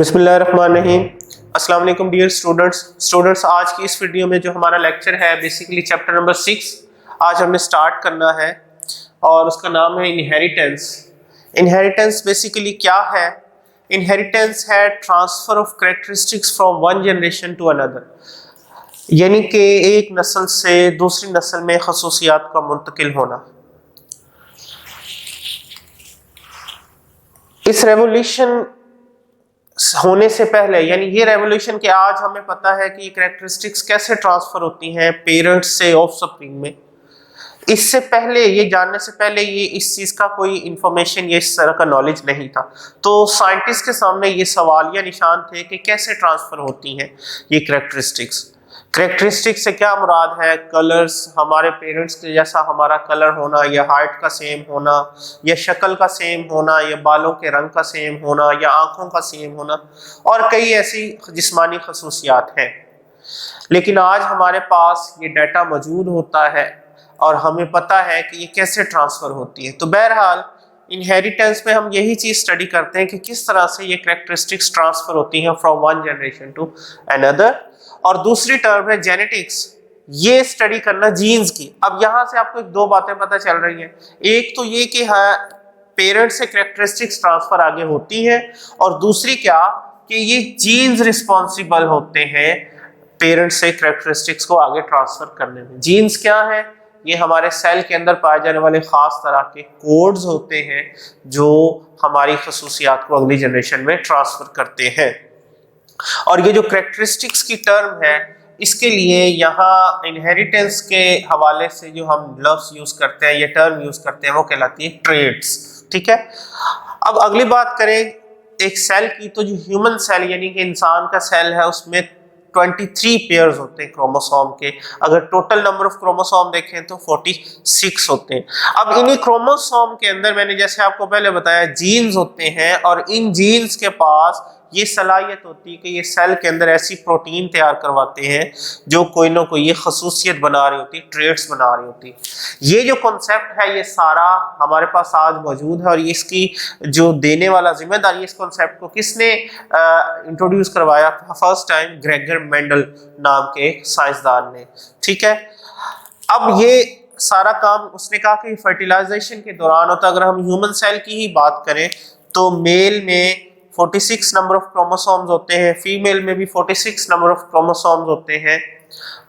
बिस्मिल्लाहिर्रहमानिर्रहीम। अस्सलाम वालेकुम डियर स्टूडेंट्स, आज की इस वीडियो में जो हमारा लेक्चर है बेसिकली चैप्टर नंबर 6 आज हमने स्टार्ट करना है और उसका नाम है इनहेरिटेंस। इनहेरिटेंस बेसिकली क्या है? इनहेरिटेंस है transfer of characteristics from one generation to another, यानी कि एक नस्ल से दूसरी नस्ल में खसूसियात का मुंतकिल होना। इस रेवोल्यूशन होने से पहले, यानी ये रेवोल्यूशन के आज हमें पता है कि ये कैरेक्टरिस्टिक्स कैसे ट्रांसफर होती हैं पेरेंट्स से ऑफस्प्रिंग में। इससे पहले, ये जानने से पहले, ये इस चीज का कोई इंफॉर्मेशन या इस तरह का नॉलेज नहीं था। तो साइंटिस्ट के सामने ये सवालिया निशान थे कि कैसे ट्रांसफर होती हैं ये कैरेक्टरिस्टिक्स। कैरेक्टरिस्टिक्स से क्या मुराद है? कलर्स, हमारे पेरेंट्स के जैसा हमारा कलर होना, या हाइट का सेम होना, या शक्ल का सेम होना, या बालों के रंग का सेम होना, या आंखों का सेम होना, और कई ऐसी जिस्मानी खसूसियात हैं। लेकिन आज हमारे पास ये डाटा मौजूद होता है और हमें पता है कि ये कैसे ट्रांसफर होती है। तो बहरहाल इनहेरिटेंस में हम यही चीज स्टडी करते हैं कि किस तरह से ये कैरेक्टरिस्टिक्स ट्रांसफर होती हैं from one generation to another. और दूसरी टर्म है जेनेटिक्स, ये स्टडी करना जीन्स की। अब यहां से आपको दो बातें पता चल रही हैं। एक तो ये कि हाँ, पेरेंट्स से कैरेक्टरिस्टिक्स ट्रांसफर आगे होती है, और दूसरी क्या कि ये जीन्स रिस्पॉन्सिबल होते हैं पेरेंट्स से कैरेक्टरिस्टिक्स को आगे ट्रांसफर करने में। जीन्स क्या है? ये हमारे सेल के अंदर पाए जाने वाले खास तरह के कोड्स होते हैं जो हमारी खसूसियात को अगली जनरेशन में ट्रांसफर करते हैं। और ये जो कैरेक्टरिस्टिक्स की टर्म है, इसके लिए यहाँ इनहेरिटेंस के हवाले से जो हम लफ्ज यूज करते हैं, ये टर्म यूज करते हैं, वो कहलाती है ट्रेड्स। ठीक है। अब अगली बात करें एक सेल की, तो जो ह्यूमन सेल यानी कि इंसान का सेल है, उसमें 23 पेयर्स होते हैं क्रोमोसोम के। अगर टोटल नंबर ऑफ क्रोमोसोम देखें तो 46 होते हैं। अब इन्हीं क्रोमोसोम के अंदर मैंने जैसे आपको पहले बताया जीन्स होते हैं, और इन जीन्स के पास ये सलाहियत होती है कि ये सेल के अंदर ऐसी प्रोटीन तैयार करवाते हैं जो कोई ना कोई ये खसूसियत बना रही होती है, ट्रेड्स बना रही होती है। ये जो कॉन्सेप्ट है ये सारा हमारे पास आज मौजूद है, और इसकी जो देने वाला जिम्मेदारी इस कॉन्सेप्ट को किसने इंट्रोड्यूस करवाया था? फर्स्ट टाइम ग्रेगर मेंडल नाम के एक साइंसदान ने। ठीक है। अब ये सारा काम उसने कहा कि फर्टिलाइजेशन के दौरान होता। अगर हम ह्यूमन सेल की ही बात करें तो मेल में 46 नंबर ऑफ क्रोमोसोम्स होते हैं, फीमेल में भी 46 नंबर ऑफ क्रोमोसोम्स होते हैं।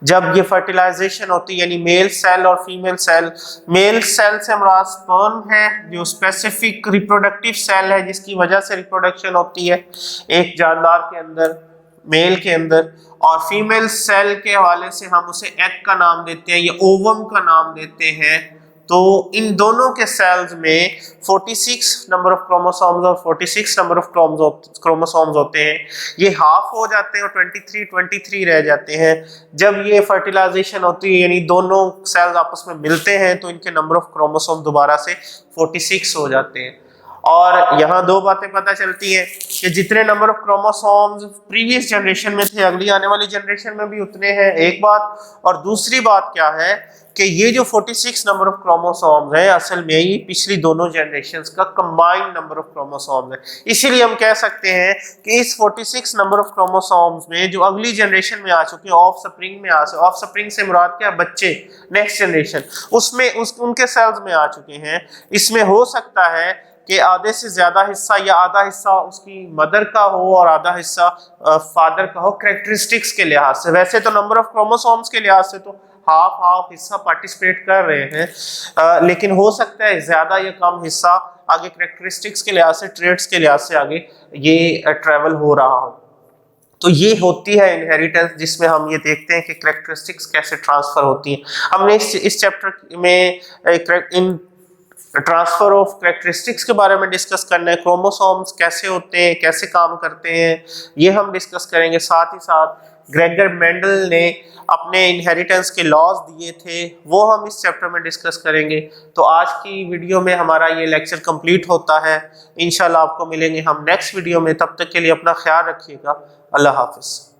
जब ये फर्टिलाइजेशन होती है, यानी मेल सेल और फीमेल सेल, मेल सेल से हमारा स्पर्म है जो स्पेसिफिक रिप्रोडक्टिव सेल है जिसकी वजह से रिप्रोडक्शन होती है एक जानदार के अंदर, मेल के अंदर। और फीमेल सेल के हवाले से हम उसे एग का नाम देते हैं या ओवम का नाम देते हैं। तो इन दोनों के सेल्स में 46 नंबर ऑफ क्रोमोसोम्स और 46 नंबर ऑफ क्रोमोसोम्स होते हैं। ये हाफ हो जाते हैं और 23 रह जाते हैं। जब ये फर्टिलाइजेशन होती है, यानी दोनों सेल्स आपस में मिलते हैं, तो इनके नंबर ऑफ क्रोमोसोम दोबारा से 46 हो जाते हैं। और यहाँ दो बातें पता चलती हैं कि जितने number of chromosomes previous generation में थे, अगली आने वाली जनरेशन में भी उतने हैं, एक बात। और दूसरी बात क्या है कि ये जो 46 नंबर ऑफ क्रोमोसोम्स है, असल में ये पिछली दोनों जनरेशन्स का कंबाइंड नंबर ऑफ क्रोमोसोम्स है। इसीलिए हम कह सकते हैं कि इस 46 नंबर ऑफ क्रोमोसोम्स में जो अगली जनरेशन में आ चुके हैं, ऑफस्प्रिंग में ऑफस्प्रिंग से मुराद क्या? बच्चे, नेक्स्ट जनरेशन, उसमें उनके सेल्स में आ चुके हैं। इसमें हो सकता है कि आधे से ज्यादा हिस्सा या आधा हिस्सा उसकी मदर का हो और आधा हिस्सा फादर का हो, कैरेक्टरिस्टिक्स के लिहाज से। वैसे तो नंबर ऑफ क्रोमोसोम्स के लिहाज से तो हाफ हाफ हिस्सा पार्टिसिपेट कर रहे हैं, लेकिन हो सकता है ज्यादा या कम हिस्सा आगे कैरेक्टरिस्टिक्स के लिहाज से, ट्रेड्स के लिहाज से आगे ये ट्रेवल हो रहा हो। तो ये होती है इनहेरिटेंस, जिसमें हम ये देखते हैं कि कैरेक्टरिस्टिक्स कैसे ट्रांसफर होती हैं। हमने इस चैप्टर में इन ट्रांसफर ऑफ कैरेक्टरिस्टिक्स के बारे में डिस्कस करना है। क्रोमोसोम्स कैसे होते हैं, कैसे काम करते हैं, ये हम डिस्कस करेंगे। साथ ही साथ ग्रेगर मेंडल ने अपने इनहेरिटेंस के लॉज दिए थे, वो हम इस चैप्टर में डिस्कस करेंगे। तो आज की वीडियो में हमारा ये लेक्चर कंप्लीट होता है। इंशाल्लाह आपको मिलेंगे हम नेक्स्ट वीडियो में। तब तक के लिए अपना ख्याल रखिएगा। अल्लाह हाफिज़।